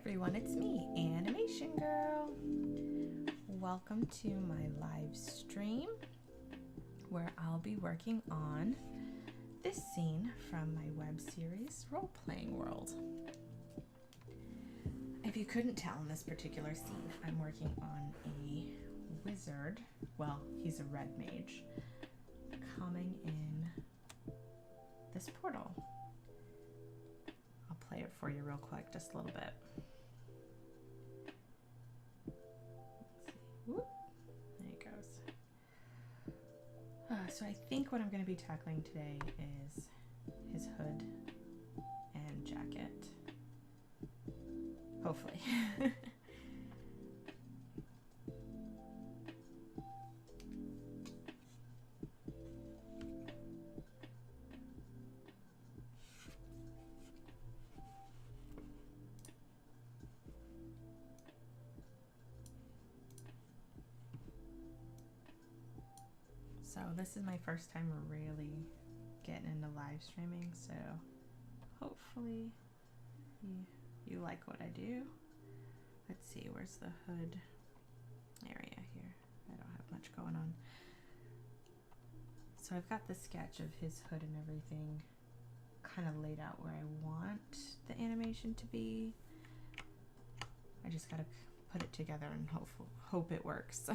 everyone, it's me, Animation Girl. Welcome to my live stream where I'll be working on this scene from my web series, Role Playing World. If you couldn't tell in this particular scene, I'm working on a wizard, well, he's a red mage, coming in this portal. I'll play it for you real quick, just a little bit. Whoop. There it goes. So I think what I'm going to be tackling today is his hood and jacket. Hopefully. So this is my first time really getting into live streaming, so hopefully you like what I do. Let's see, where's the hood area here? I don't have much going on. So I've got the sketch of his hood and everything kind of laid out where I want the animation to be. I just gotta put it together and hope it works.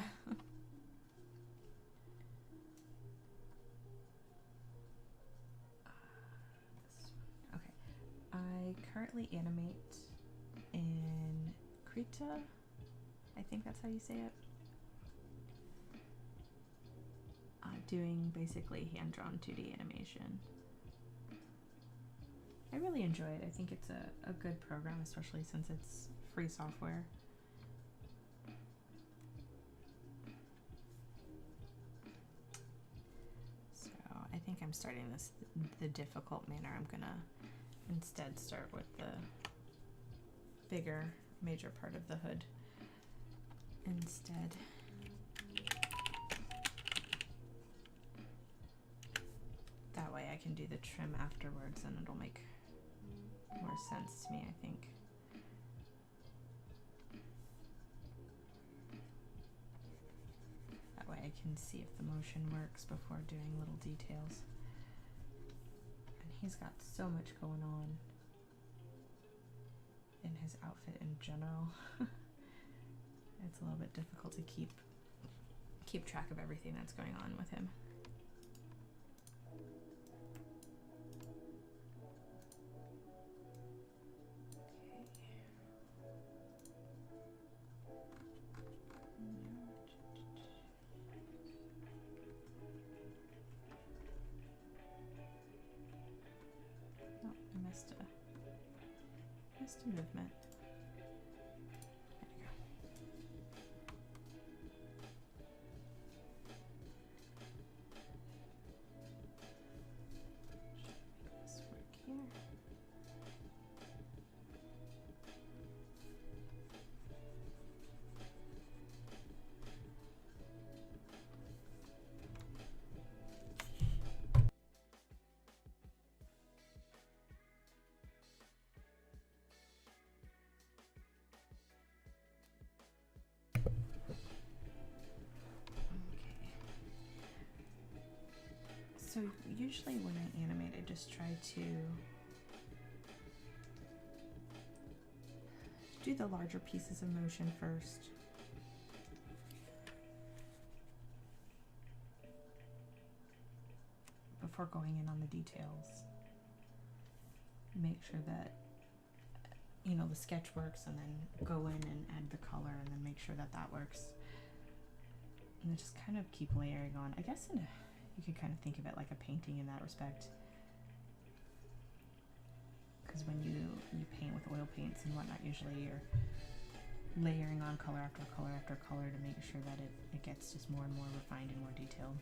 I currently animate in Krita. I think that's how you say it. Doing basically hand-drawn 2D animation. I really enjoy it. I think it's a good program, especially since it's free software. So I think I'm starting this the difficult manner. I'm gonna instead start with the bigger major part of the hood instead. That way I can do the trim afterwards and it'll make more sense to me, I think. That way I can see if the motion works before doing little details. He's got so much going on in his outfit in general. It's a little bit difficult to keep track of everything that's going on with him. Missed a movement. There you go. Make this work here. So usually when I animate, I just try to do the larger pieces of motion first. Before going in on the details. Make sure that, you know, the sketch works, and then go in and add the color and then make sure that that works. And then just kind of keep layering on. I guess you could kind of think of it like a painting in that respect. Because when you paint with oil paints and whatnot, usually you're layering on color after color after color to make sure that it gets just more and more refined and more detailed.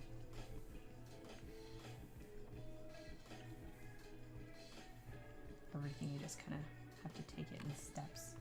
Everything, you just kind of have to take it in steps.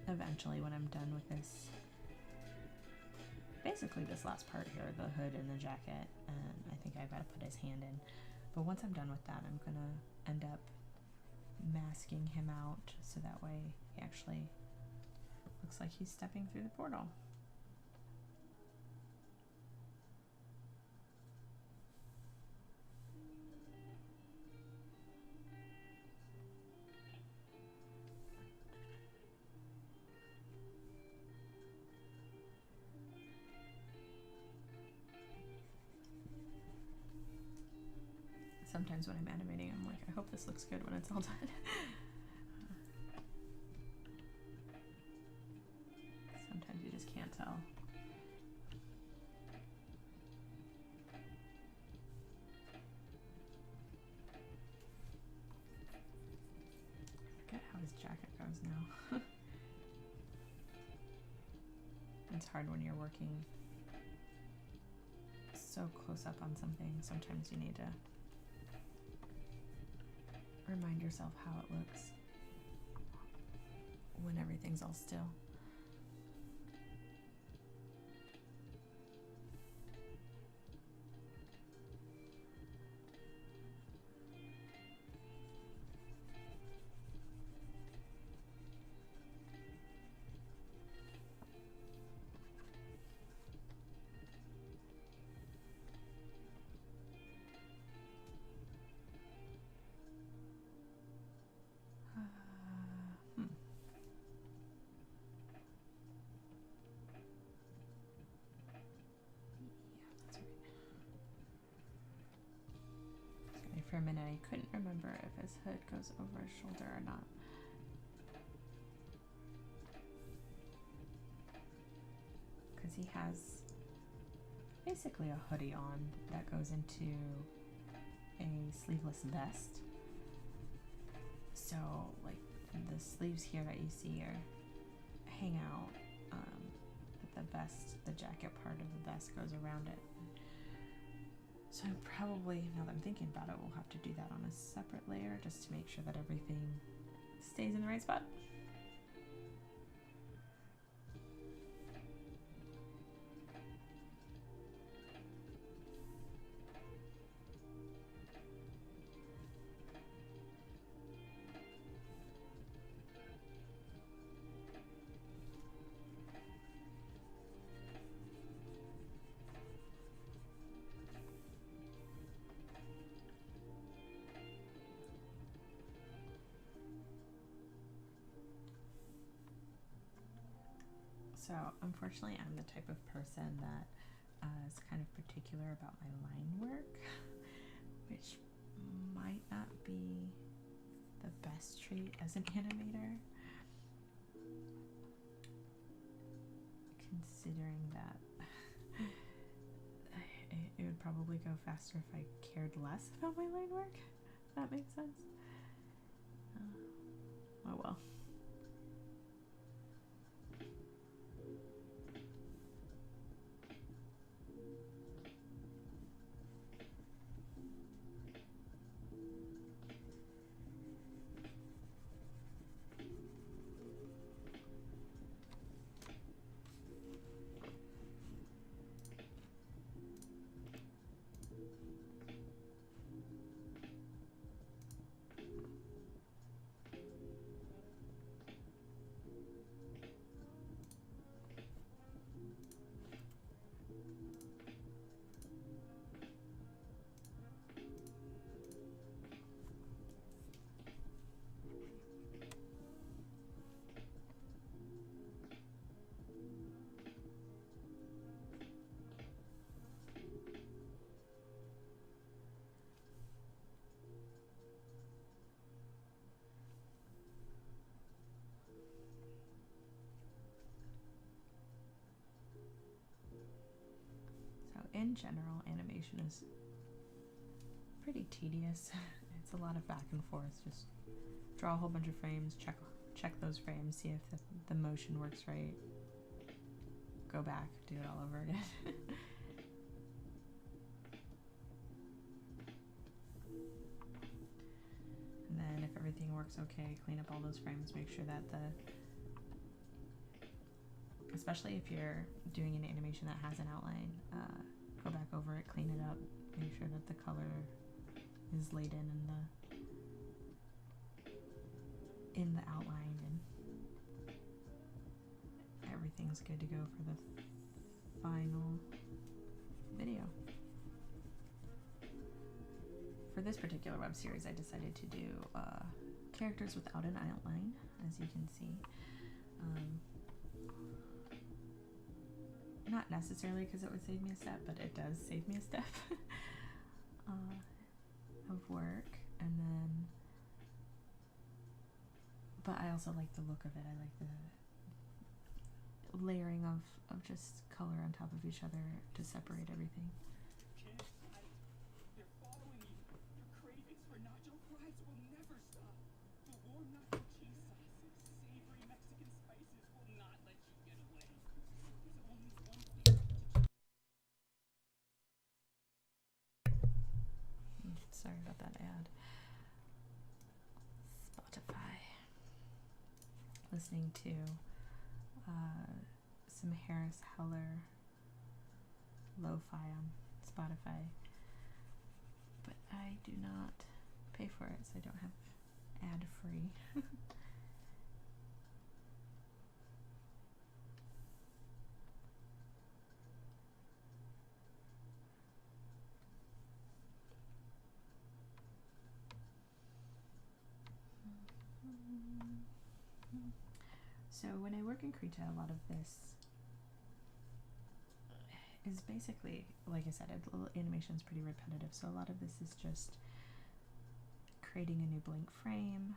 eventually when I'm done with this, basically this last part here, the hood and the jacket, and I think I've got to put his hand in. But once I'm done with that, I'm gonna end up masking him out so that way he actually looks like he's stepping through the portal. Sometimes when I'm animating, I'm like, I hope this looks good when it's all done. Sometimes you just can't tell. I forget how his jacket goes now. It's hard when you're working so close up on something. Sometimes you need to remind yourself how it looks when everything's all still. For a minute, I couldn't remember if his hood goes over his shoulder or not. Because he has basically a hoodie on that goes into a sleeveless vest. So, like, the sleeves here that you see are hang out, but the jacket part of the vest goes around it. So probably, now that I'm thinking about it, we'll have to do that on a separate layer just to make sure that everything stays in the right spot. So unfortunately, I'm the type of person that is kind of particular about my line work, which might not be the best trait as an animator, considering that it would probably go faster if I cared less about my line work, if that makes sense. Oh well. In general, animation is pretty tedious. It's a lot of back and forth. Just draw a whole bunch of frames, check those frames, see if the motion works right. Go back, do it all over again. And then if everything works okay, clean up all those frames, make sure that especially if you're doing an animation that has an outline, go back over it, clean it up, make sure that the color is laid in the outline, and everything's good to go for the final video. For this particular web series, I decided to do characters without an outline, as you can see. Not necessarily because it would save me a step, but it does save me a step of work. And then, but I also like the look of it. I like the layering of just color on top of each other to separate everything. They're following you. Your cravings for nacho fries will never stop. The warm nacho cheese sauces, savory Mexican spices will not let you get away. There's only one thing to Sorry about that ad. Spotify. Listening to some Harris Heller lo-fi on Spotify, but I do not pay for it, so I don't have ad-free. So when I work in Krita, a lot of this is basically, like I said, animation is pretty repetitive, so a lot of this is just creating a new blank frame,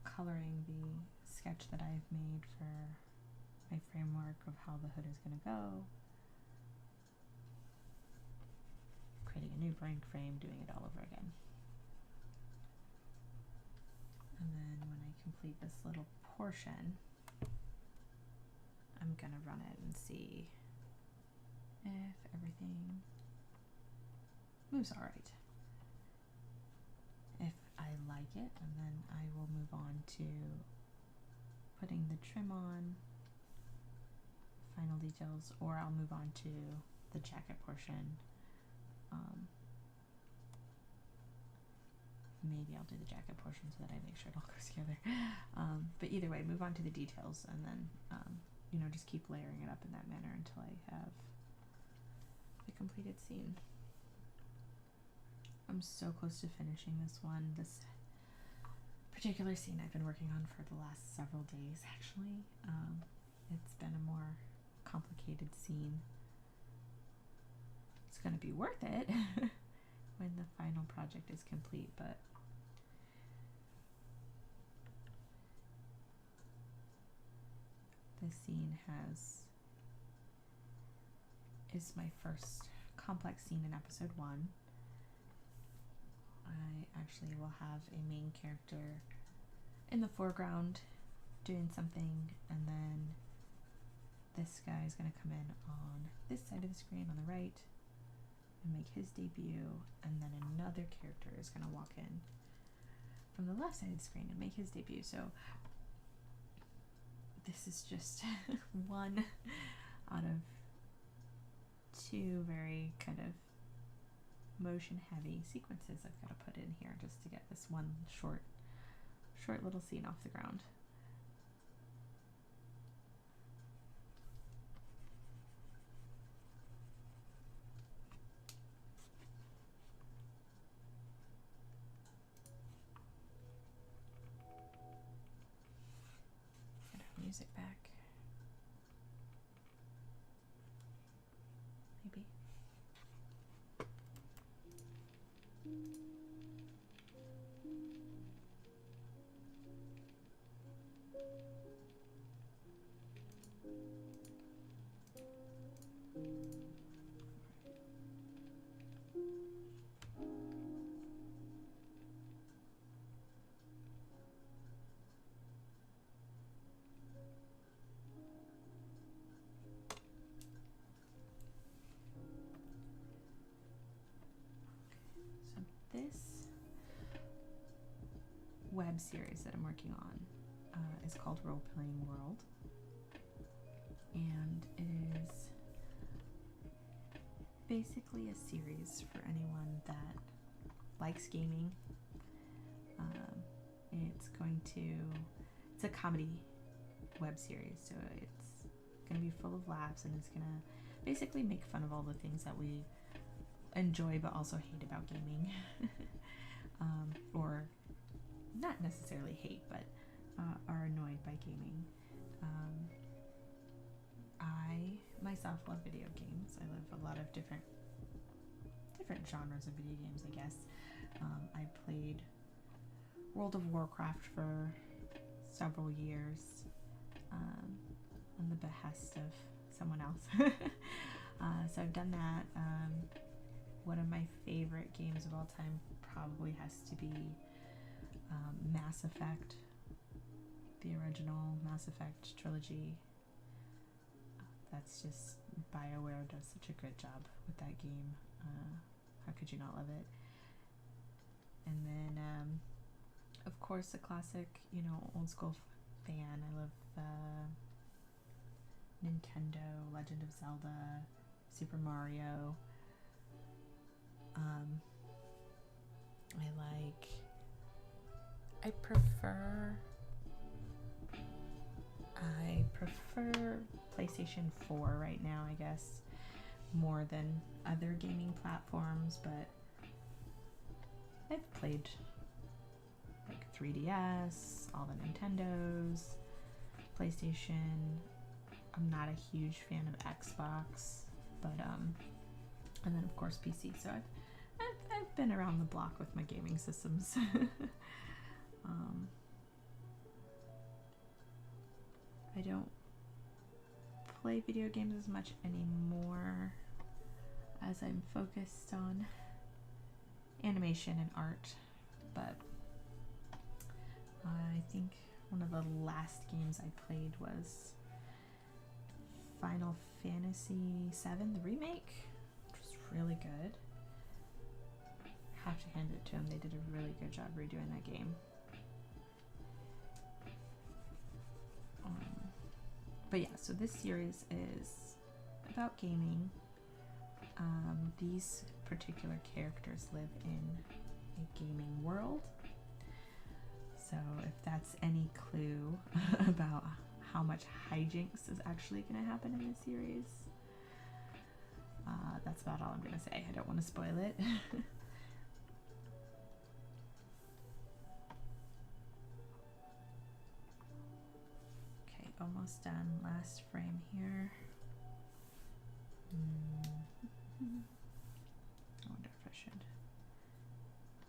coloring the sketch that I've made for my framework of how the hood is going to go, creating a new blank frame, doing it all over again. And then when I complete this little portion, I'm gonna run it and see if everything moves all right. If I like it, and then I will move on to putting the trim on, final details, or I'll move on to the jacket portion. Maybe I'll do the jacket portion so that I make sure it all goes together. But either way, move on to the details, and then you know, just keep layering it up in that manner until I have the completed scene. I'm so close to finishing this one. This particular scene I've been working on for the last several days, actually. It's been a more complicated scene. It's gonna be worth it when the final project is complete, but this scene is my first complex scene in episode 1. I actually will have a main character in the foreground doing something, and then this guy is going to come in on this side of the screen on the right and make his debut, and then another character is going to walk in from the left side of the screen and make his debut. So this is just one out of 2 very kind of motion heavy sequences I've got to put in here just to get this one short little scene off the ground. Get our music back. Maybe. This web series that I'm working on is called Role Playing World. and it is basically a series for anyone that likes gaming. It's a comedy web series, so it's gonna be full of laughs, and it's gonna basically make fun of all the things that we enjoy but also hate about gaming. Or not necessarily hate, but are annoyed by gaming. I myself love video games. I love a lot of different genres of video games, I guess. I played World of Warcraft for several years on the behest of someone else. So I've done that. One of my favorite games of all time probably has to be Mass Effect, the original Mass Effect trilogy. That's just, BioWare does such a good job with that game. How could you not love it? And then, of course, a classic, old school fan. I love Nintendo, Legend of Zelda, Super Mario. I prefer PlayStation 4 right now, I guess, more than other gaming platforms, but I've played like 3DS, all the Nintendos, PlayStation. I'm not a huge fan of Xbox, but and then of course PC. So I've been around the block with my gaming systems. I don't play video games as much anymore, as I'm focused on animation and art, but I think one of the last games I played was Final Fantasy VII, the remake, which was really good. Have to hand it to them, they did a really good job redoing that game. But yeah, so this series is about gaming. These particular characters live in a gaming world. So if that's any clue about how much hijinks is actually going to happen in this series, that's about all I'm going to say. I don't want to spoil it. Okay, almost done. Last frame here. I wonder if I should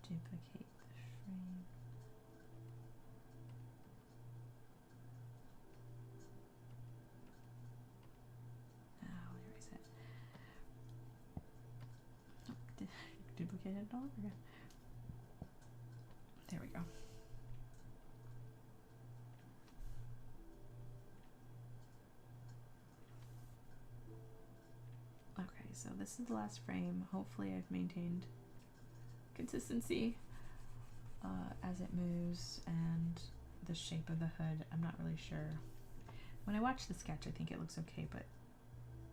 duplicate the frame. Oh, erase it. Oh, duplicate it all over again. There we go. Okay, so this is the last frame. Hopefully I've maintained consistency as it moves, and the shape of the hood, I'm not really sure. When I watch the sketch, I think it looks okay, but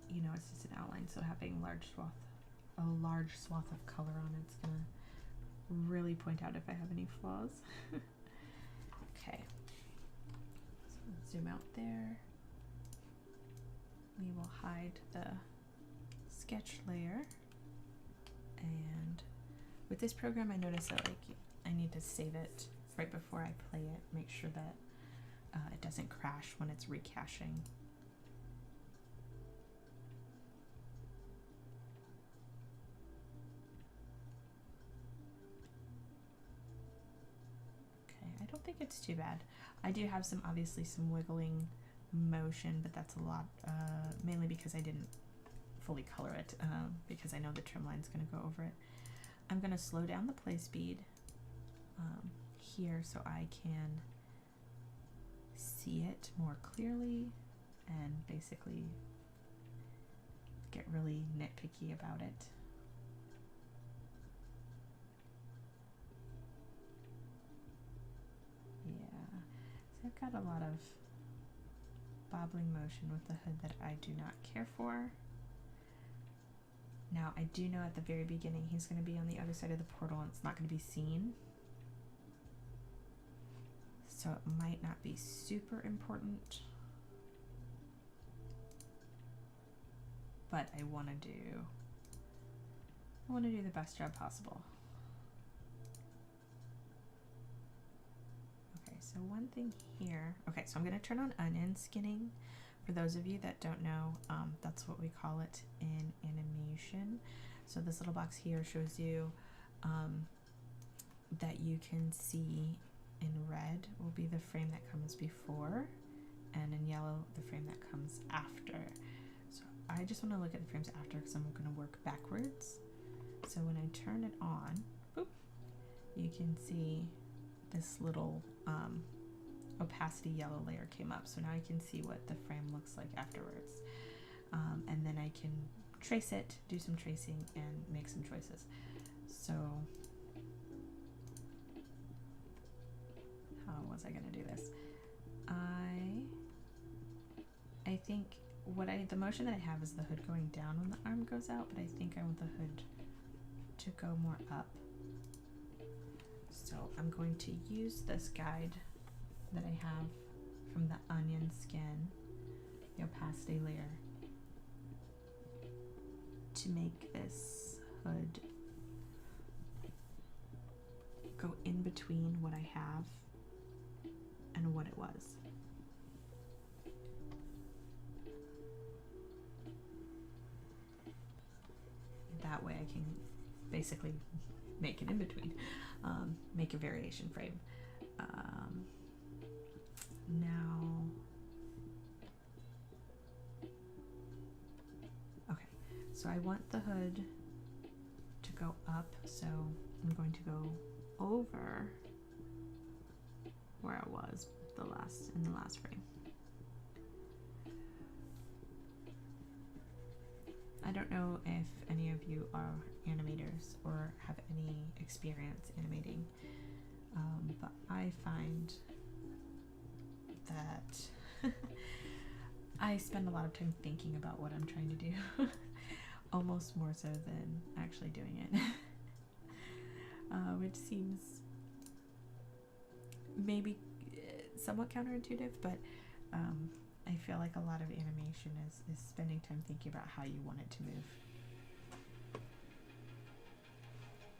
it's just an outline, so having a large swath of color on it's gonna really point out if I have any flaws. Okay, so zoom out there. We will hide the sketch layer, and with this program I noticed that I need to save it right before I play it, make sure that it doesn't crash when it's recaching. Okay, I don't think it's too bad. I do have obviously some wiggling motion, but that's a lot, mainly because I didn't fully color it, because I know the trim line's going to go over it. I'm going to slow down the play speed here so I can see it more clearly and basically get really nitpicky about it. Yeah, so I've got a lot of bobbling motion with the hood that I do not care for. Now, I do know at the very beginning he's going to be on the other side of the portal and it's not going to be seen. So it might not be super important. But I want to do the best job possible. Okay, so one thing here. Okay, so I'm going to turn on onion skinning. For those of you that don't know, that's what we call it in animation. So this little box here shows you that you can see in red will be the frame that comes before, and in yellow the frame that comes after. So I just want to look at the frames after because I'm going to work backwards. So when I turn it on, boop, you can see this little opacity yellow layer came up. So now I can see what the frame looks like afterwards. And then I can trace it, do some tracing, and make some choices. So how was I going to do this? I think the motion that I have is the hood going down when the arm goes out, but I think I want the hood to go more up. So I'm going to use this guide that I have from the onion skin, the opacity layer, to make this hood go in between what I have and what it was. That way I can basically make an in-between, make a variation frame. Now, okay, so I want the hood to go up, so I'm going to go over where I was in the last frame. I don't know if any of you are animators or have any experience animating, but I find that I spend a lot of time thinking about what I'm trying to do, almost more so than actually doing it, which seems maybe somewhat counterintuitive, but I feel like a lot of animation is spending time thinking about how you want it to move.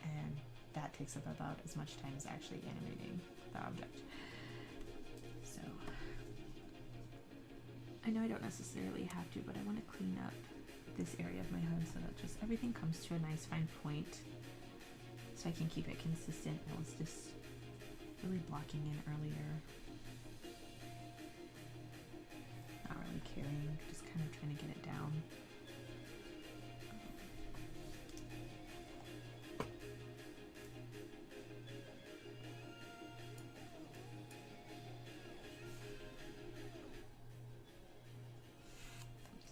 And that takes up about as much time as actually animating the object. So I know I don't necessarily have to, but I want to clean up this area of my hood so that just everything comes to a nice fine point so I can keep it consistent. I was just really blocking in earlier. Not really caring, just kind of trying to get it down.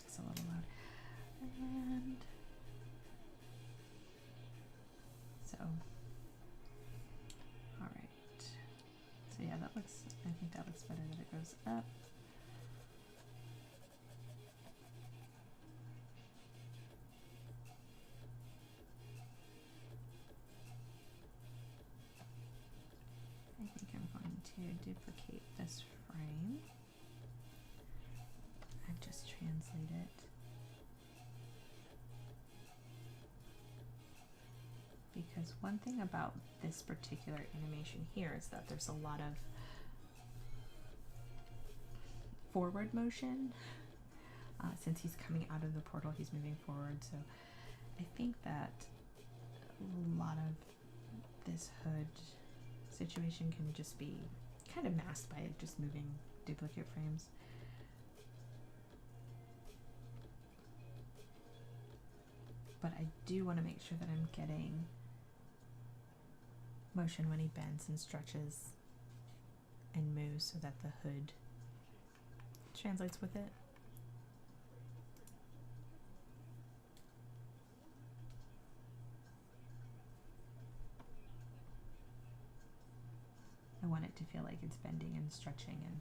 It's a little loud. And so, all right. So yeah, I think that looks better that it goes up. I think I'm going to duplicate this frame and just translate it. Because one thing about this particular animation here is that there's a lot of forward motion. Since he's coming out of the portal, he's moving forward. So I think that a lot of this hood situation can just be kind of masked by just moving duplicate frames. But I do want to make sure that I'm getting motion when he bends and stretches and moves so that the hood translates with it. I want it to feel like it's bending and stretching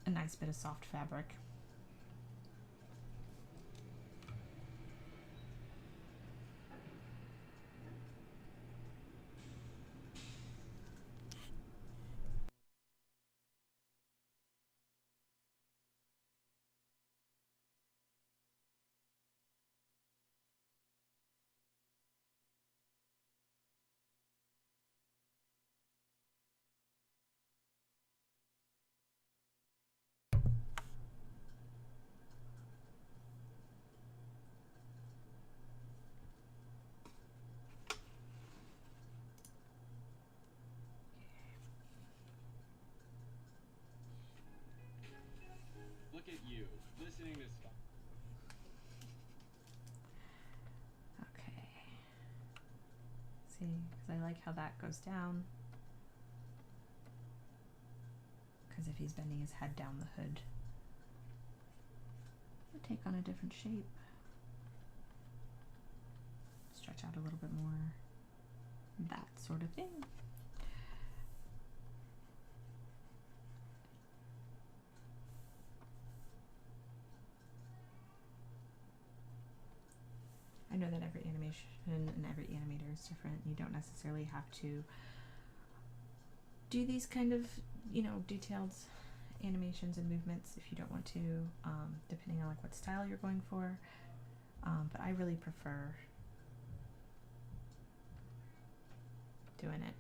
and nice bit of soft fabric. Look at you, listening to stuff. Okay. See, because I like how that goes down. Because if he's bending his head down, the hood will take on a different shape. Stretch out a little bit more. That sort of thing. I know that every animation and every animator is different. You don't necessarily have to do these kind of, detailed animations and movements if you don't want to, depending on like what style you're going for. But I really prefer doing it.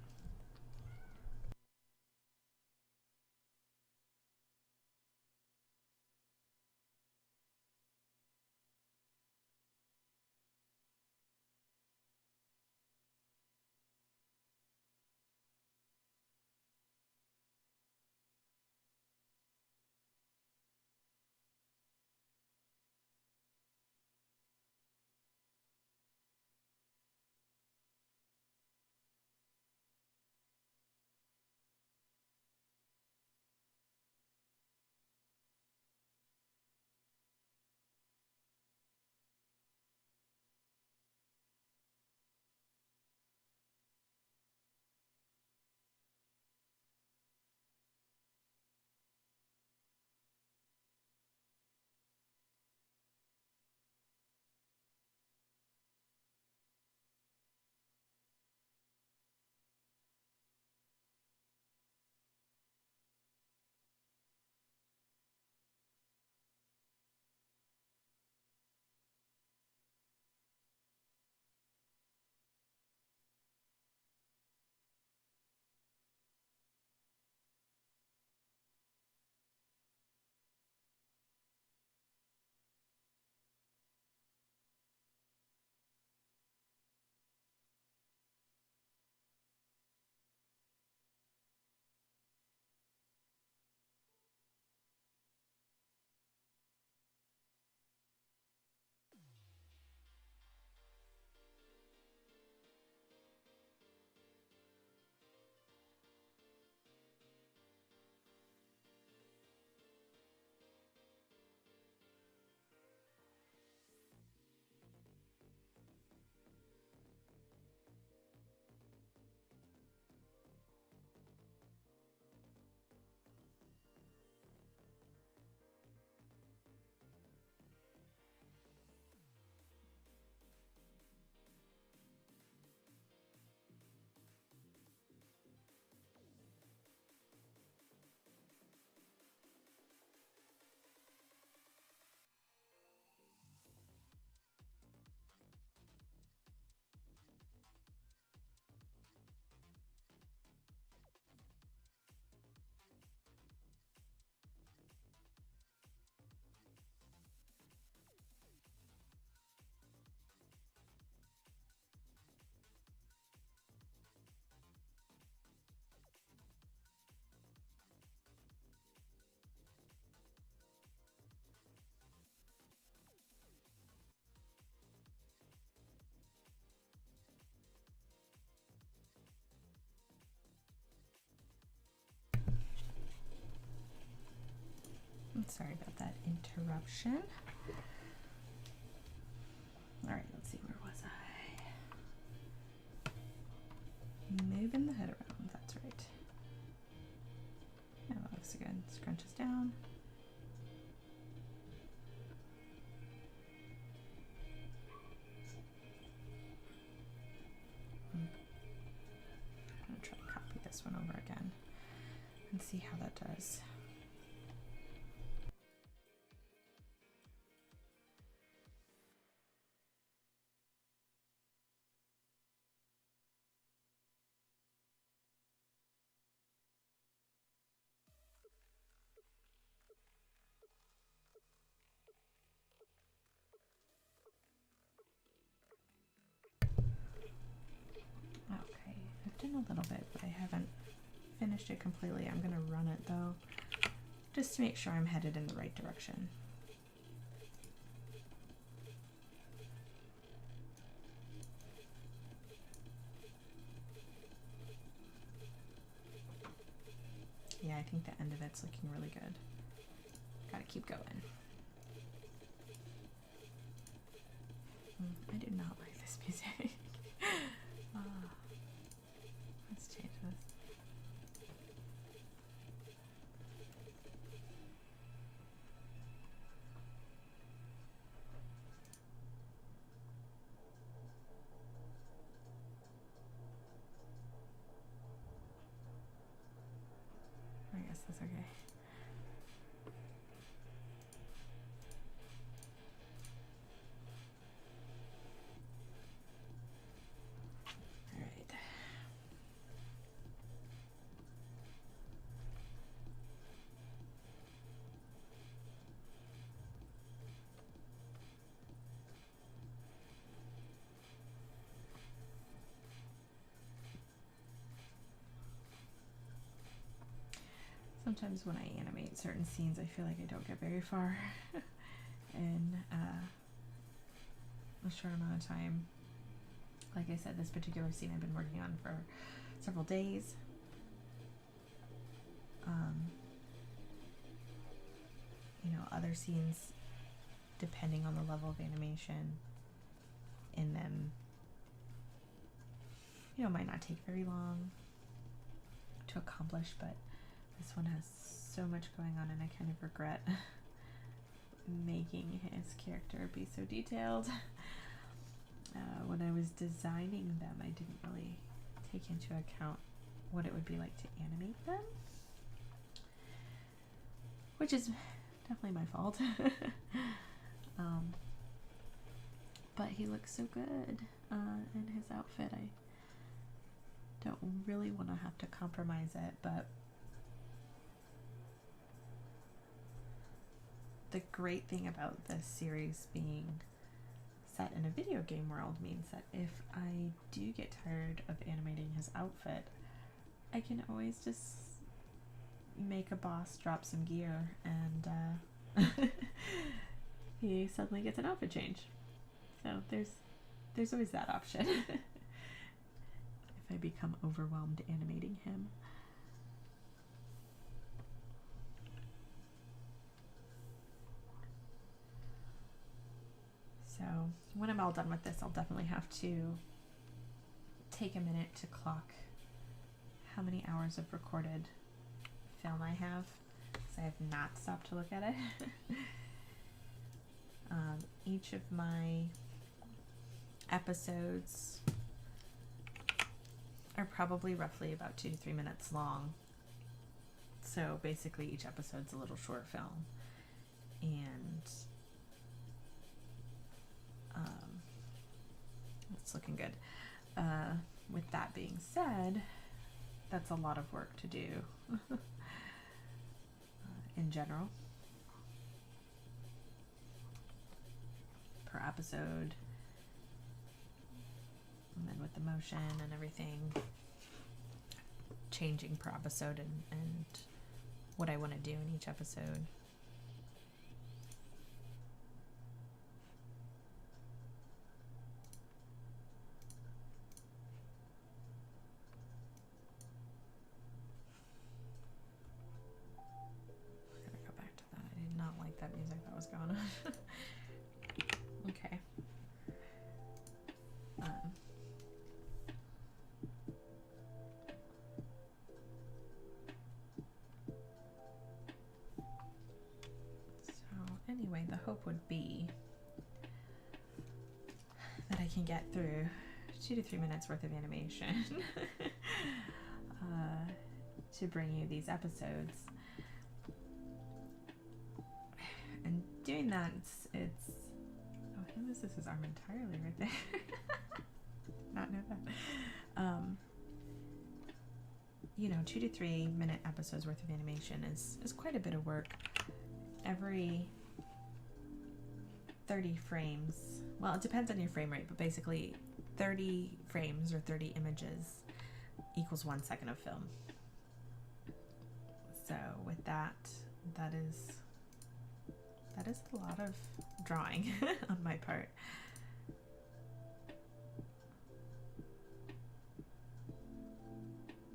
I'm sorry about that interruption. All right, let's see, where was I? Moving the head around, that's right. Yeah, that looks good. Scrunches down, is. Okay, I've done a little bit, but I haven't finished it completely. I'm gonna run it though, just to make sure I'm headed in the right direction. Yeah, I think the end of it's looking really good. Gotta keep going. I do not like this music. Let's change this. I guess that's okay. Alright. Sometimes when I animate certain scenes, I feel like I don't get very far in a short amount of time. Like I said, this particular scene I've been working on for several days. You know, other scenes, depending on the level of animation in them, you know, might not take very long to accomplish, but this one has so much going on, and I kind of regret making his character be so detailed. When I was designing them, I didn't really take into account what it would be like to animate them, which is definitely my fault. But he looks so good in his outfit. I don't really want to have to compromise it, but the great thing about this series being set in a video game world means that if I do get tired of animating his outfit, I can always just make a boss drop some gear and he suddenly gets an outfit change. So there's always that option if I become overwhelmed animating him. So when I'm all done with this, I'll definitely have to take a minute to clock how many hours of recorded film I have, because I have not stopped to look at it. Each of my episodes are probably roughly about 2 to 3 minutes long. So basically each episode's a little short film. And it's looking good. With that being said, that's a lot of work to do in general per episode, and then with the motion and everything changing per episode, and what I want to do in each episode. That music that was going on. Okay. So anyway, the hope would be that I can get through 2 to 3 minutes worth of animation to bring you these episodes. doing that, it's oh, who is this? Is arm entirely right there? Not know that. You know, 2 to 3 minute episodes worth of animation is quite a bit of work. Every 30 frames, well, it depends on your frame rate, but basically 30 frames or 30 images equals 1 second of film. So with that is a lot of drawing on my part.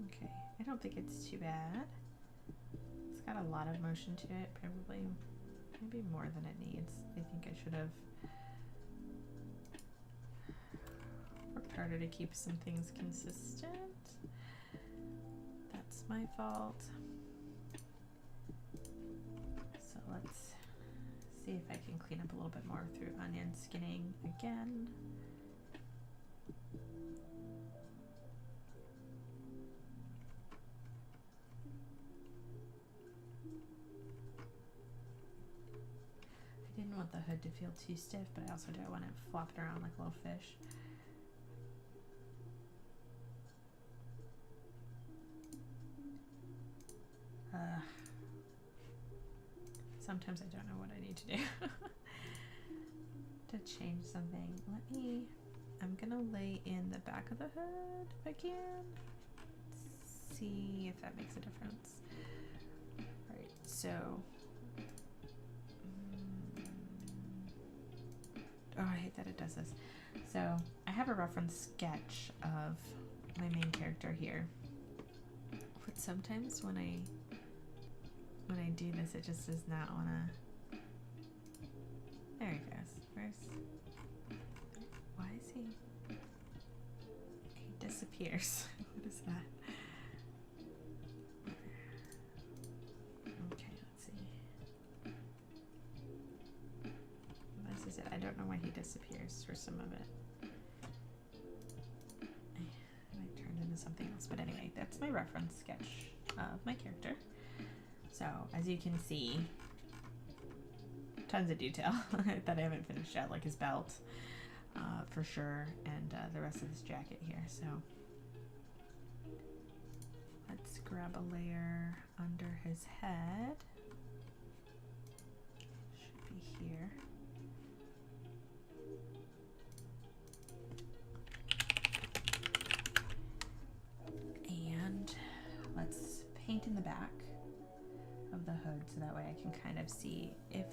Okay, I don't think it's too bad. It's got a lot of motion to it, probably maybe more than it needs. I think I should have worked harder to keep some things consistent. That's my fault. So let's see if I can clean up a little bit more through onion skinning again. I didn't want the hood to feel too stiff, but I also don't want it flopping around like a little fish. Sometimes I don't know what I need to do to change something. I'm gonna lay in the back of the hood if I can. See if that makes a difference. Alright, so oh, I hate that it does this. So I have a reference sketch of my main character here. But sometimes when I do this, it just does not want to. There he goes. Why is he? He disappears. What is that? Okay, let's see. This is it. I don't know why he disappears for some of it. I turned into something else, but anyway, that's my reference sketch of my character. So, as you can see, tons of detail that I haven't finished yet, like his belt, for sure, and the rest of this jacket here. So, let's grab a layer under his head. Should be here. And let's paint in the back of the hood so that way I can kind of see if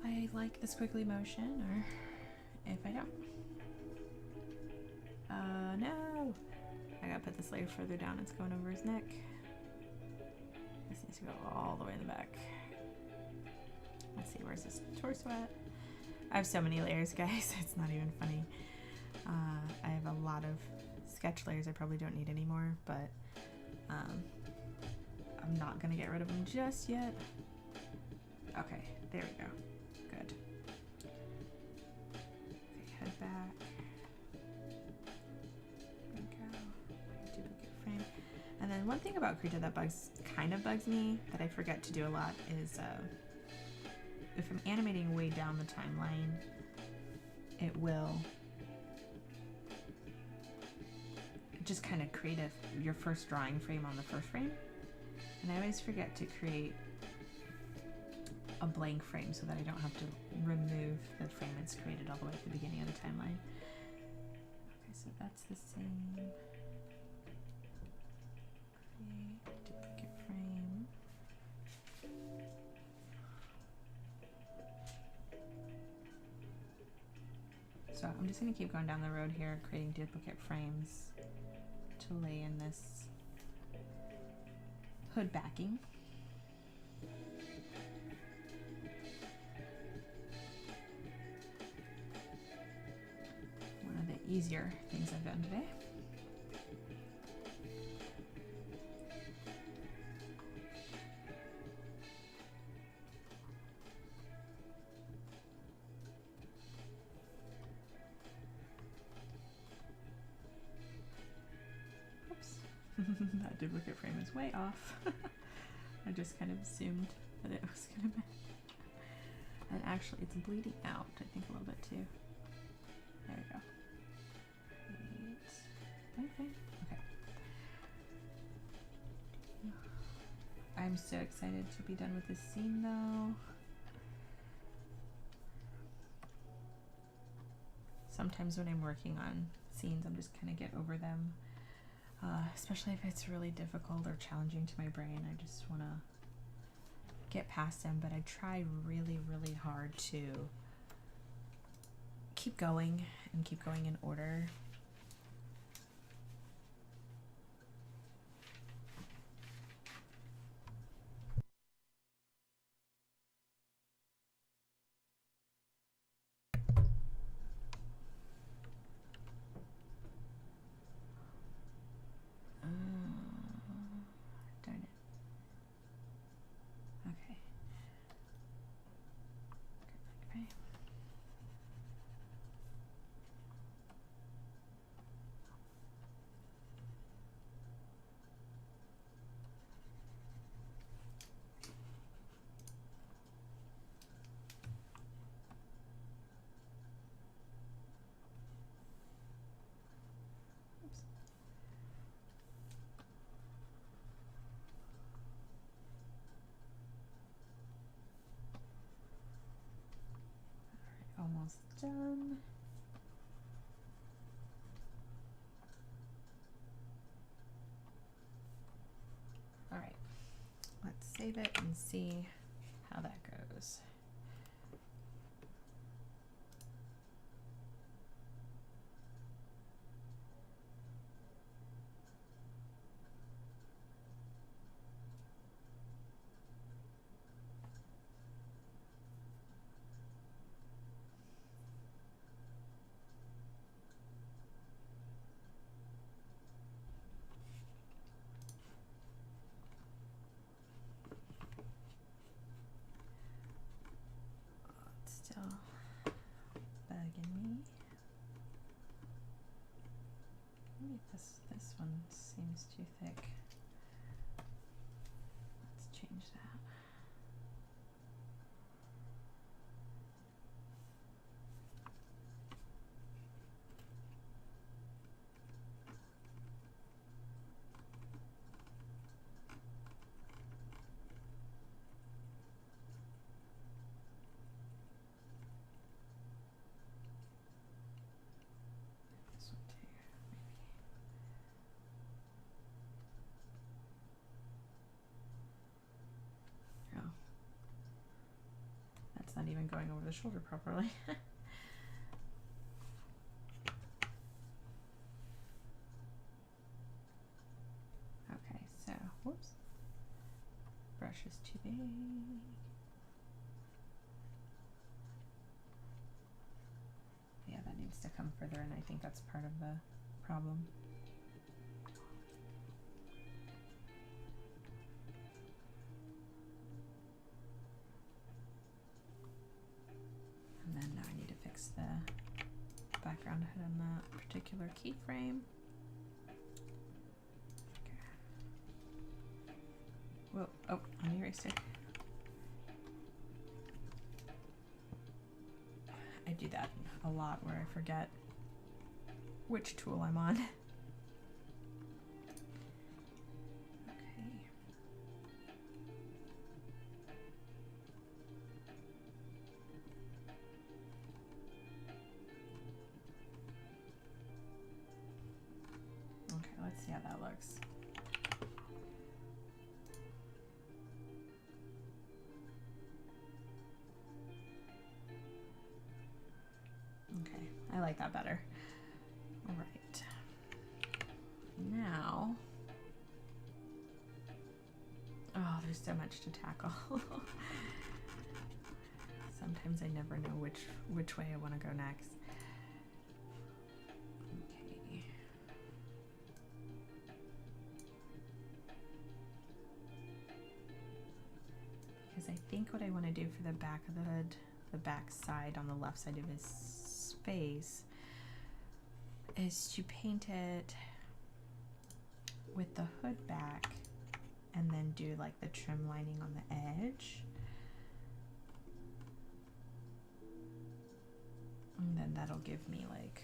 I like the squiggly motion or if I don't. No! I gotta put this layer further down. It's going over his neck. This needs to go all the way in the back. Let's see, where's his torso at? I have so many layers, guys. It's not even funny. I have a lot of sketch layers I probably don't need anymore, but I'm not gonna get rid of them just yet. Okay, there we go. Good. Okay, head back. There we go. Duplicate frame. And then one thing about Krita that kind of bugs me, that I forget to do a lot, is if I'm animating way down the timeline, it will just kind of create your first drawing frame on the first frame. And I always forget to create a blank frame so that I don't have to remove the frame it's created all the way at the beginning of the timeline. Okay, so that's the same. Create duplicate frame. So I'm just going to keep going down the road here, creating duplicate frames to lay in this hood backing. One of the easier things I've done today. That duplicate frame is way off. I just kind of assumed that it was gonna be. And actually, it's bleeding out, I think, a little bit too. There we go. Wait. Okay. Okay. I'm so excited to be done with this scene, though. Sometimes when I'm working on scenes, I'm just kind of get over them. Especially if it's really difficult or challenging to my brain. I just want to get past them, but I try really, really hard to keep going and keep going in order. Darn it. Okay. Okay. Oops. All right, almost done. All right, let's save it and see how that goes. It's still bugging me. Maybe this one seems too thick. Let's change that. This one too, maybe. Oh. That's not even going over the shoulder properly. Okay, so, whoops. Brush is too big. Yeah, that needs to come further, and I think that's part of the problem. And then now I need to fix the background head on that particular keyframe. Okay. Whoa, oh, on the eraser. I do that a lot where I forget which tool I'm on. Okay, let's see how that looks. Okay, I like that better. All right. Now, oh, there's so much to tackle. Sometimes I never know which way I want to go next. Okay. Because I think what I want to do for the back of the hood, the back side on the left side of his face, is to paint it with the hood back and then do like the trim lining on the edge. that'll give me like,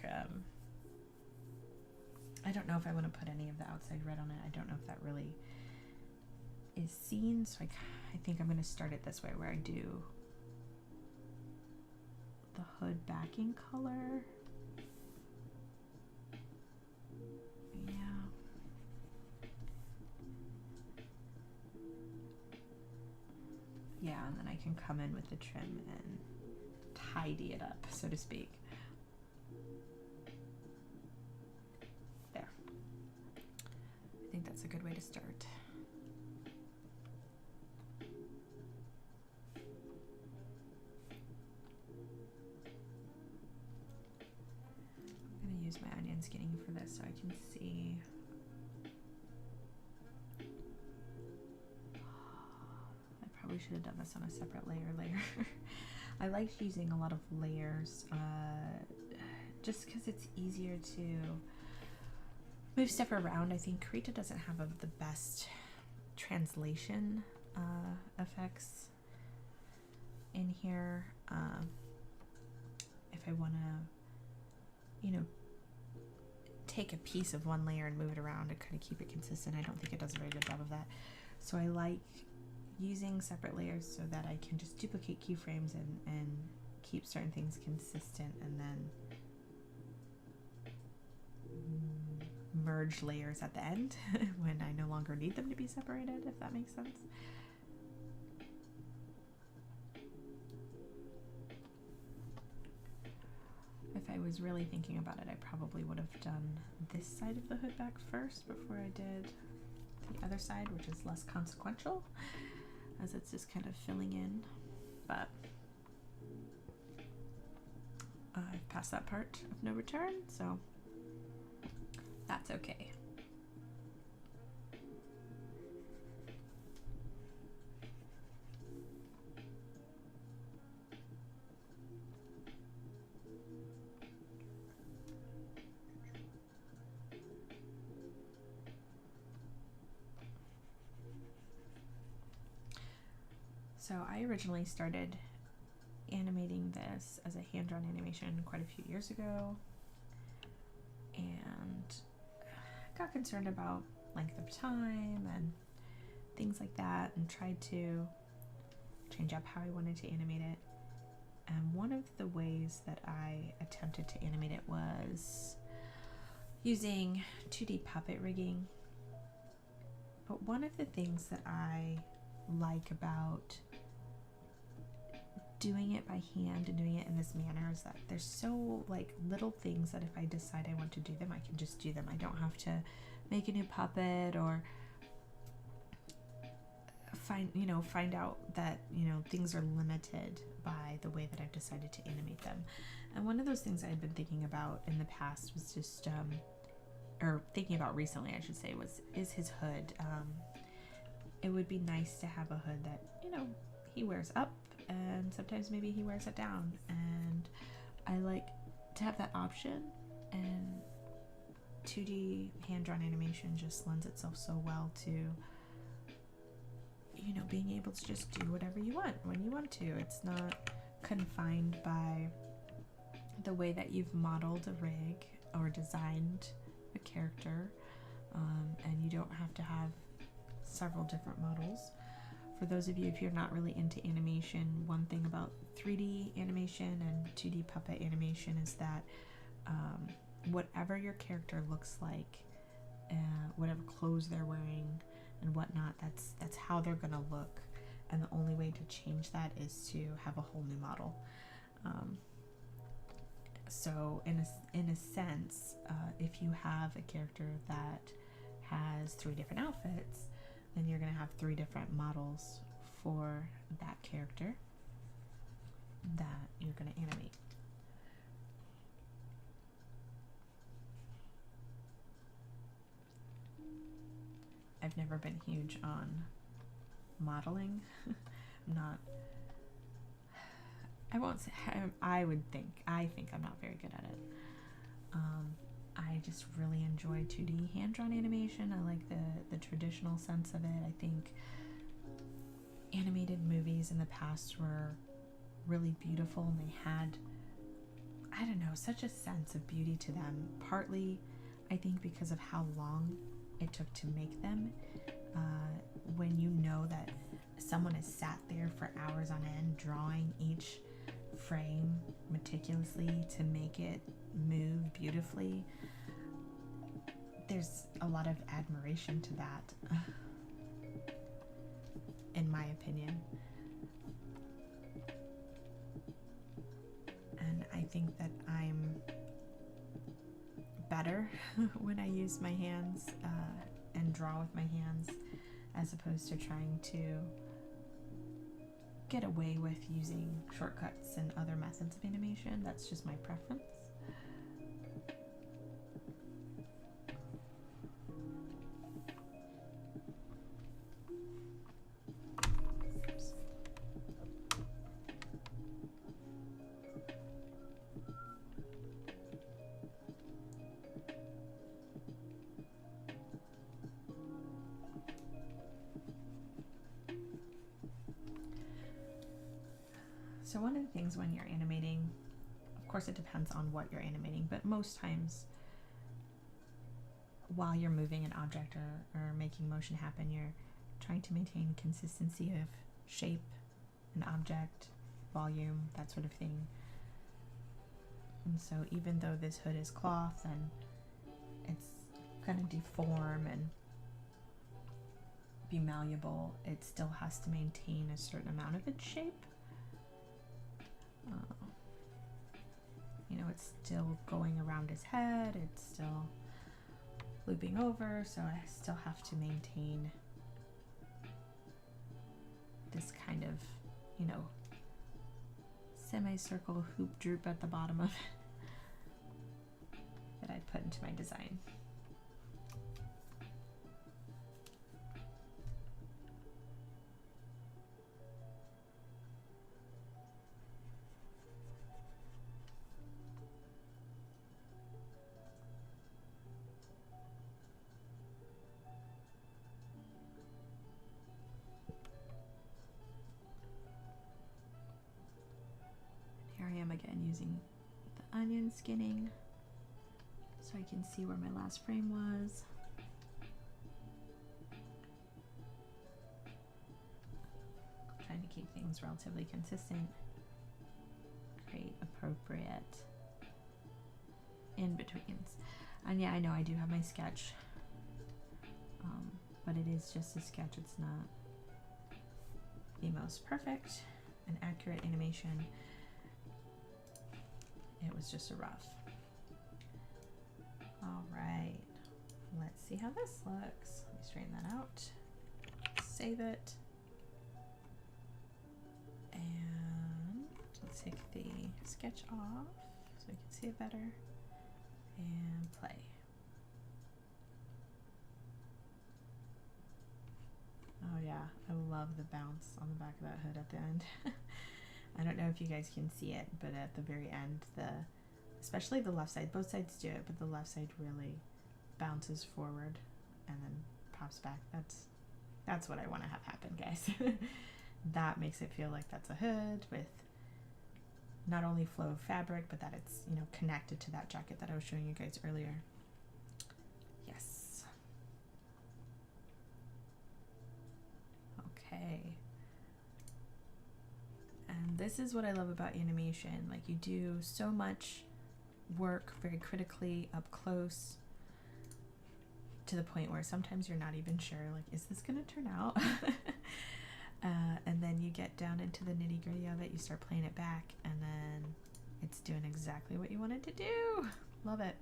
I don't know if I want to put any of the outside red on it. I don't know if that really is seen, so I think I'm going to start it this way, where I do the hood backing color. Yeah. Yeah, and then I can come in with the trim and tidy it up, so to speak. There. I think that's a good way to start. I'm going to use my onion skinning for this so I can see. We should have done this on a separate layer. I like using a lot of layers just because it's easier to move stuff around. I think Krita doesn't have the best translation effects in here. If I want to, take a piece of one layer and move it around and kind of keep it consistent, I don't think it does a very good job of that. So I like using separate layers so that I can just duplicate keyframes and keep certain things consistent, and then merge layers at the end when I no longer need them to be separated, if that makes sense. If I was really thinking about it, I probably would have done this side of the hood back first before I did the other side, which is less consequential, as it's just kind of filling in, but I've passed that part of no return, so that's okay. So I originally started animating this as a hand-drawn animation quite a few years ago, and got concerned about length of time and things like that, and tried to change up how I wanted to animate it. And one of the ways that I attempted to animate it was using 2D puppet rigging. But one of the things that I like about doing it by hand and doing it in this manner is that there's so little things that if I decide I want to do them, I can just do them. I don't have to make a new puppet or find out that things are limited by the way that I've decided to animate them. And one of those things I had been thinking about in the past was just or thinking about recently, I should say, is his hood. It would be nice to have a hood that he wears up, and sometimes maybe he wears it down, and I like to have that option. And 2D hand-drawn animation just lends itself so well to being able to just do whatever you want when you want to. It's not confined by the way that you've modeled a rig or designed a character, and you don't have to have several different models. For those of you, if you're not really into animation, one thing about 3D animation and 2D puppet animation is that whatever your character looks like, whatever clothes they're wearing and whatnot, that's how they're gonna look, and the only way to change that is to have a whole new model. So in a sense, if you have a character that has 3 different outfits, then you're going to have 3 different models for that character that you're going to animate. I've never been huge on modeling. I think I'm not very good at it. I just really enjoy 2D hand-drawn animation. I like the traditional sense of it. I think animated movies in the past were really beautiful, and they had I don't know, such a sense of beauty to them. Partly, I think, because of how long it took to make them. When you know that someone has sat there for hours on end drawing each frame meticulously to make it move beautifully, there's a lot of admiration to that, in my opinion. And I think that I'm better when I use my hands and draw with my hands, as opposed to trying to get away with using shortcuts and other methods of animation. That's just my preference. So one of the things when you're animating, of course it depends on what you're animating, but most times while you're moving an object or making motion happen, you're trying to maintain consistency of shape, an object, volume, that sort of thing. And so even though this hood is cloth and it's going to deform and be malleable, it still has to maintain a certain amount of its shape. You know, it's still going around his head, it's still looping over, so I still have to maintain this kind of, you know, semicircle hoop droop at the bottom of it that I put into my design. Here I am again using the onion skinning so I can see where my last frame was. Trying to keep things relatively consistent, create appropriate in-betweens. And yeah, I know I do have my sketch, but it is just a sketch. It's not the most perfect and accurate animation. It was just a rough. All right, let's see how this looks. Let me straighten that out, save it, and let's take the sketch off so we can see it better, and play. Oh yeah, I love the bounce on the back of that hood at the end. I don't know if you guys can see it, but at the very end, especially the left side, both sides do it, but the left side really bounces forward and then pops back. That's what I want to have happen, guys. That makes it feel like that's a hood with not only flow of fabric, but that it's, you know, connected to that jacket that I was showing you guys earlier. Yes. Okay. And this is what I love about animation. Like, you do so much work very critically up close to the point where sometimes you're not even sure, like, is this gonna turn out? And then you get down into the nitty gritty of it, you start playing it back, and then it's doing exactly what you wanted to do. Love it.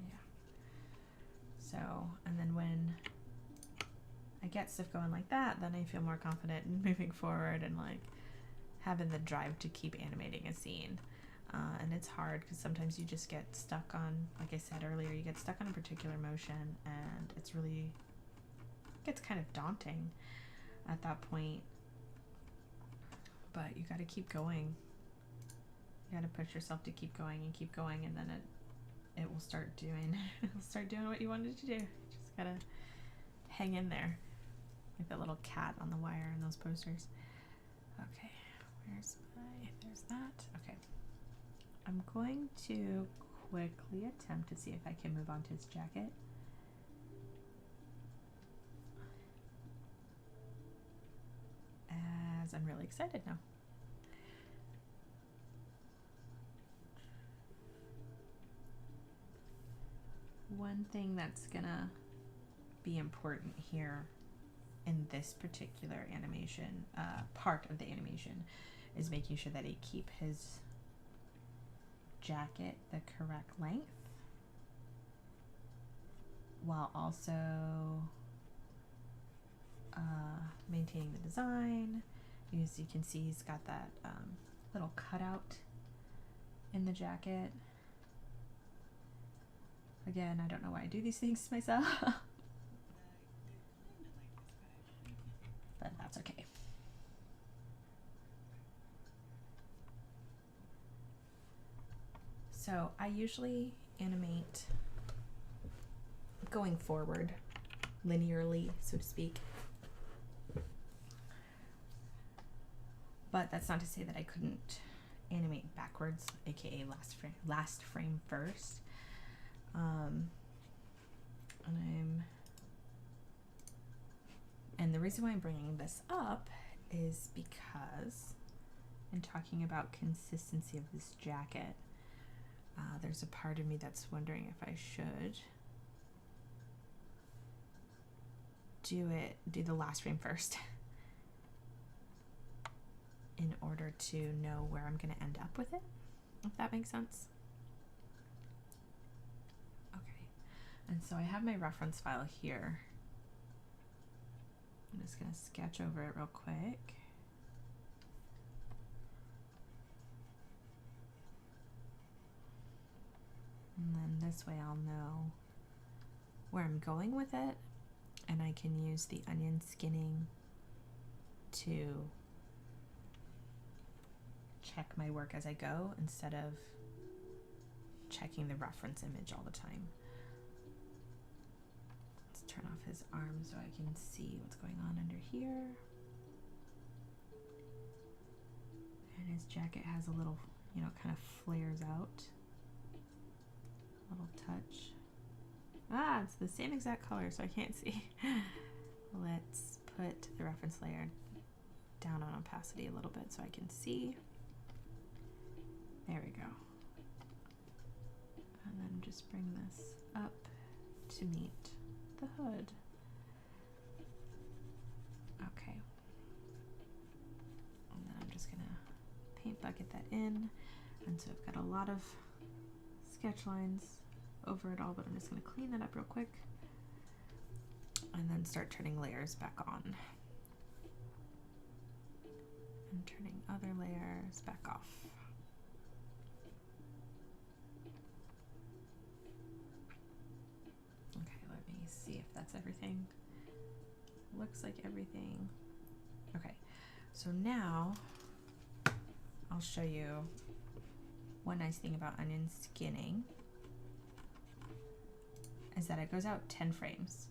Yeah. So, and then when I get stuff going like that, then I feel more confident in moving forward and like having the drive to keep animating a scene. And it's hard because sometimes you just get stuck on, like I said earlier, you get stuck on a particular motion, and it's really, it gets kind of daunting at that point. But you got to keep going. You got to push yourself to keep going, and then it will start doing, it'll start doing what you wanted to do. You just gotta hang in there. like that little cat on the wire in those posters. Okay, there's that. Okay. I'm going to quickly attempt to see if I can move on to his jacket. As I'm really excited now. One thing that's gonna be important here in this particular animation, part of the animation, is making sure that I keep his jacket the correct length while also maintaining the design. As you can see, he's got that little cutout in the jacket. Again, I don't know why I do these things to myself, but that's okay. So I usually animate going forward linearly, so to speak. But that's not to say that I couldn't animate backwards, aka last frame first. And the reason why I'm bringing this up is because in talking about consistency of this jacket, there's a part of me that's wondering if I should do the last frame first in order to know where I'm going to end up with it, if that makes sense. Okay, and so I have my reference file here. I'm just going to sketch over it real quick. And then this way I'll know where I'm going with it, and I can use the onion skinning to check my work as I go instead of checking the reference image all the time. Let's turn off his arm so I can see what's going on under here. And his jacket has a little, kind of flares out. Little touch. Ah, it's the same exact color, so I can't see. Let's put the reference layer down on opacity a little bit so I can see. There we go. And then just bring this up to meet the hood. Okay. And then I'm just gonna paint bucket that in. And so I've got a lot of sketch lines over it all, but I'm just going to clean that up real quick and then start turning layers back on and turning other layers back off. Okay, let me see if that's everything. Looks like everything. Okay, so now I'll show you one nice thing about onion skinning is that it goes out 10 frames.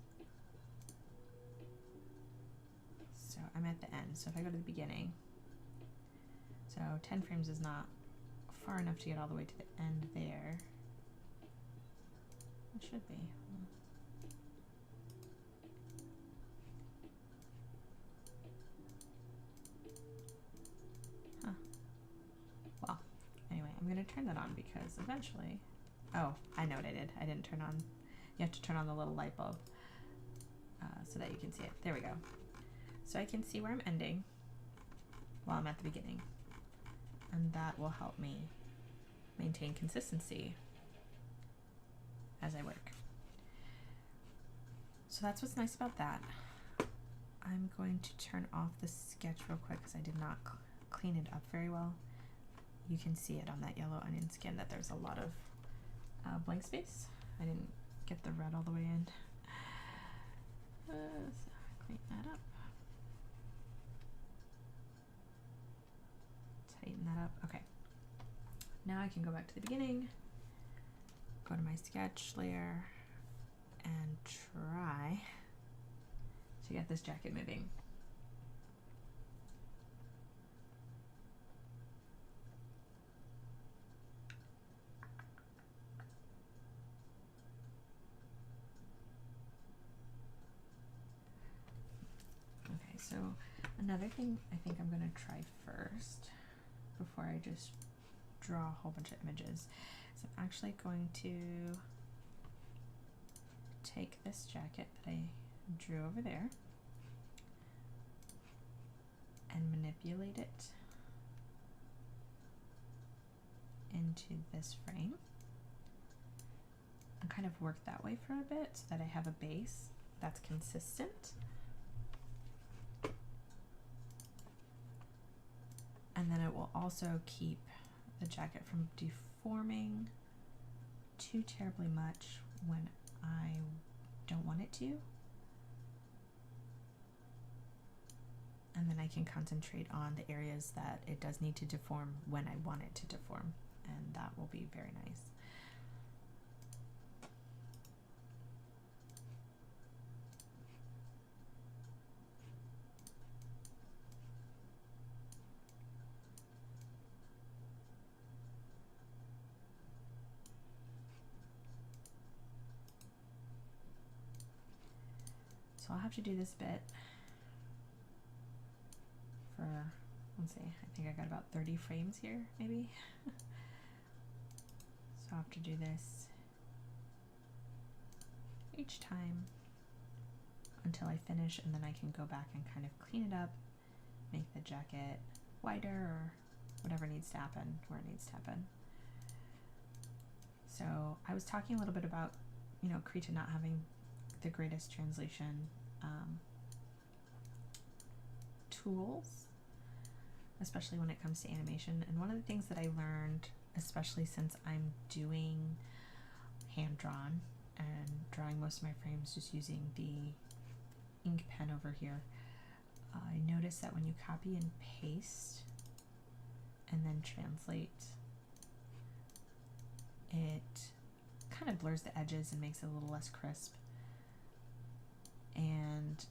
So I'm at the end. So if I go to the beginning, so 10 frames is not far enough to get all the way to the end there. It should be. Huh. Well, anyway, I'm going to turn that on because eventually... Oh, I know what I did. I didn't turn on... You have to turn on the little light bulb so that you can see it. There we go. So I can see where I'm ending while I'm at the beginning. And that will help me maintain consistency as I work. So that's what's nice about that. I'm going to turn off the sketch real quick because I did not clean it up very well. You can see it on that yellow onion skin that there's a lot of blank space. I didn't get the red all the way in. So clean that up. Tighten that up. Okay. Now I can go back to the beginning, go to my sketch layer, and try to get this jacket moving. Okay, so another thing I think I'm going to try first before I just draw a whole bunch of images is I'm actually going to take this jacket that I drew over there and manipulate it into this frame and kind of work that way for a bit so that I have a base that's consistent. And then it will also keep the jacket from deforming too terribly much when I don't want it to. And then I can concentrate on the areas that it does need to deform when I want it to deform. And that will be very nice. So I'll have to do this bit for, let's see, I think I got about 30 frames here, maybe. So I'll have to do this each time until I finish, and then I can go back and kind of clean it up, make the jacket wider or whatever needs to happen where it needs to happen. So I was talking a little bit about, you know, Krita not having the greatest translation tools, especially when it comes to animation. And one of the things that I learned, especially since I'm doing hand drawn and drawing most of my frames just using the ink pen over here, I noticed that when you copy and paste and then translate, it kind of blurs the edges and makes it a little less crisp. And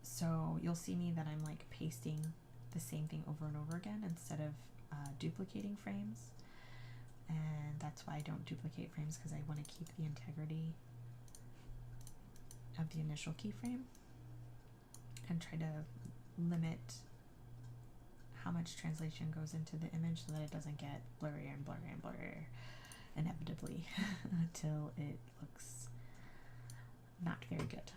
so you'll see me that I'm like pasting the same thing over and over again instead of duplicating frames. And that's why I don't duplicate frames, because I want to keep the integrity of the initial keyframe and try to limit how much translation goes into the image so that it doesn't get blurrier and blurrier and blurrier inevitably until it looks not very good.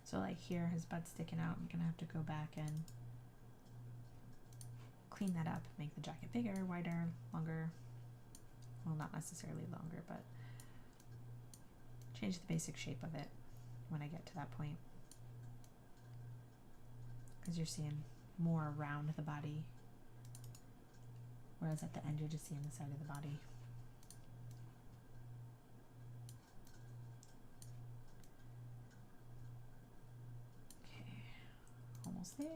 So like here, his butt's sticking out. I'm gonna have to go back and clean that up, make the jacket bigger, wider, longer. Well, not necessarily longer, but change the basic shape of it when I get to that point. Because you're seeing more around the body, whereas at the end you're just seeing the side of the body. Almost there.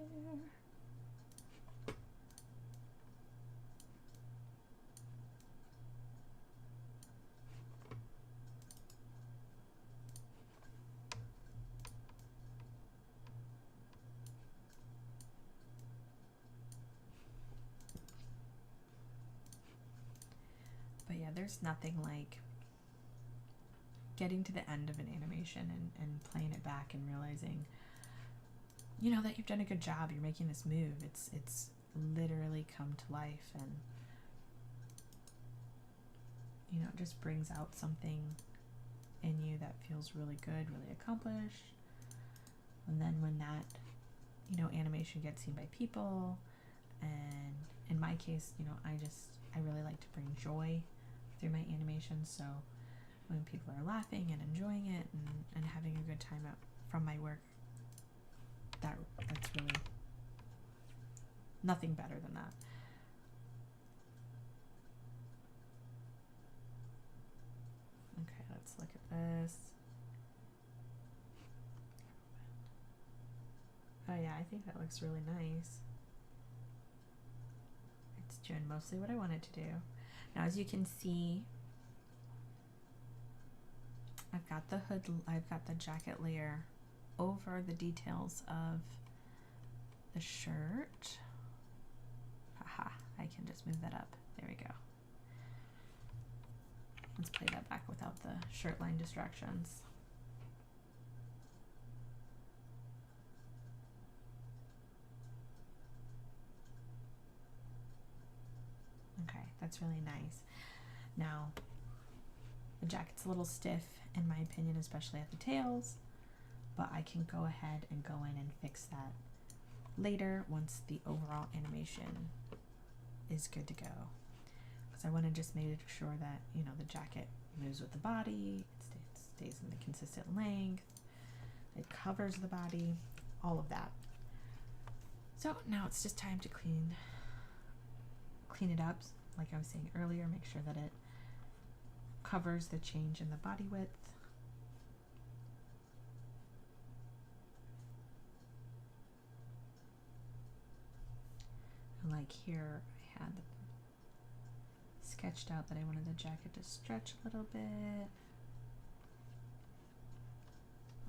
But yeah, there's nothing like getting to the end of an animation and playing it back and realizing, you know, that you've done a good job. You're making this move. It's literally come to life, and you know, it just brings out something in you that feels really good, really accomplished. And then when that, you know, animation gets seen by people, and in my case, you know, I really like to bring joy through my animations. So when people are laughing and enjoying it and having a good time out from my work, that's really nothing better than that. Okay, let's look at this. Oh yeah, I think that looks really nice. doing mostly what I wanted to do. Now, as you can see, I've got the hood, I've got the jacket layer over the details of the shirt. Haha, I can just move that up. There we go. Let's play that back without the shirt line distractions. Okay, that's really nice. Now, the jacket's a little stiff in my opinion, especially at the tails, but I can go ahead and go in and fix that later once the overall animation is good to go. Because I want to just make sure that, you know, the jacket moves with the body, it stays in the consistent length, it covers the body, all of that. So now it's just time to clean it up, like I was saying earlier, make sure that it covers the change in the body width. And like here, I had sketched out that I wanted the jacket to stretch a little bit.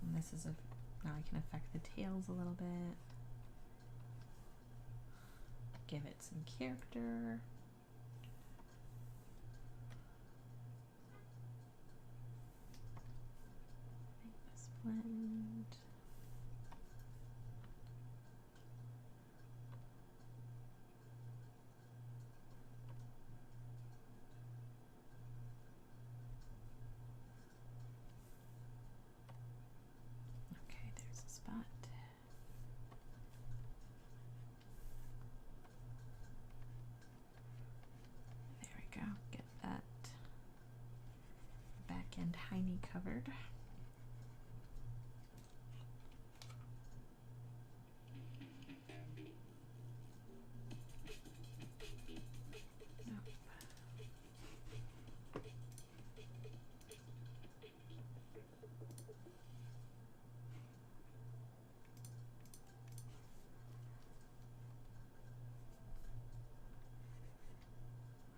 And this is now I can affect the tails a little bit. Give it some character. Make this blend. Okay, there's a spot. Get that back end hiney covered.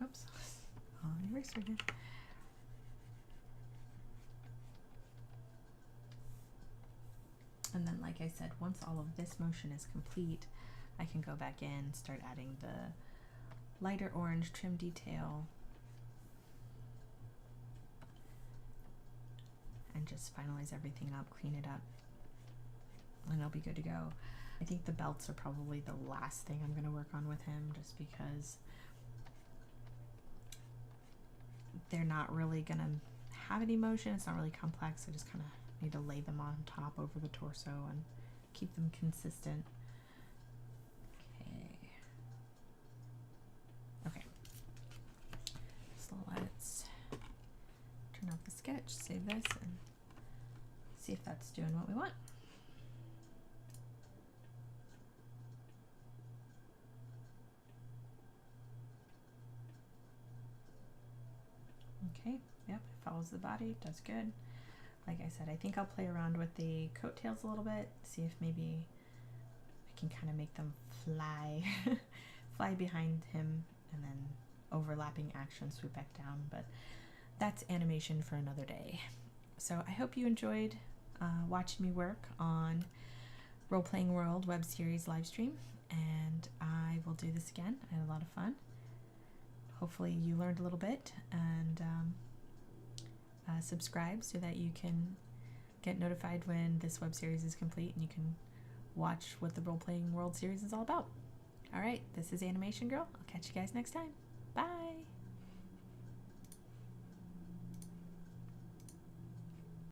Nope. Oops. On eraser again. And then, like I said, once all of this motion is complete, I can go back in, start adding the lighter orange trim detail, and just finalize everything up, clean it up, and I'll be good to go. I think the belts are probably the last thing I'm going to work on with him, just because they're not really going to have any motion. It's not really complex. I just kind of need to lay them on top over the torso and keep them consistent. Okay. So let's turn off the sketch, save this, and see if that's doing what we want. Okay, yep, it follows the body, does good. Like I said, I think I'll play around with the coattails a little bit, see if maybe I can kind of make them fly, fly behind him, and then overlapping action swoop back down, but that's animation for another day. So I hope you enjoyed watching me work on Role Playing World web series live stream, and I will do this again. I had a lot of fun. Hopefully you learned a little bit, and subscribe so that you can get notified when this web series is complete and you can watch what the Role Playing World series is all about. Alright, this is Animation Girl. I'll catch you guys next time. Bye!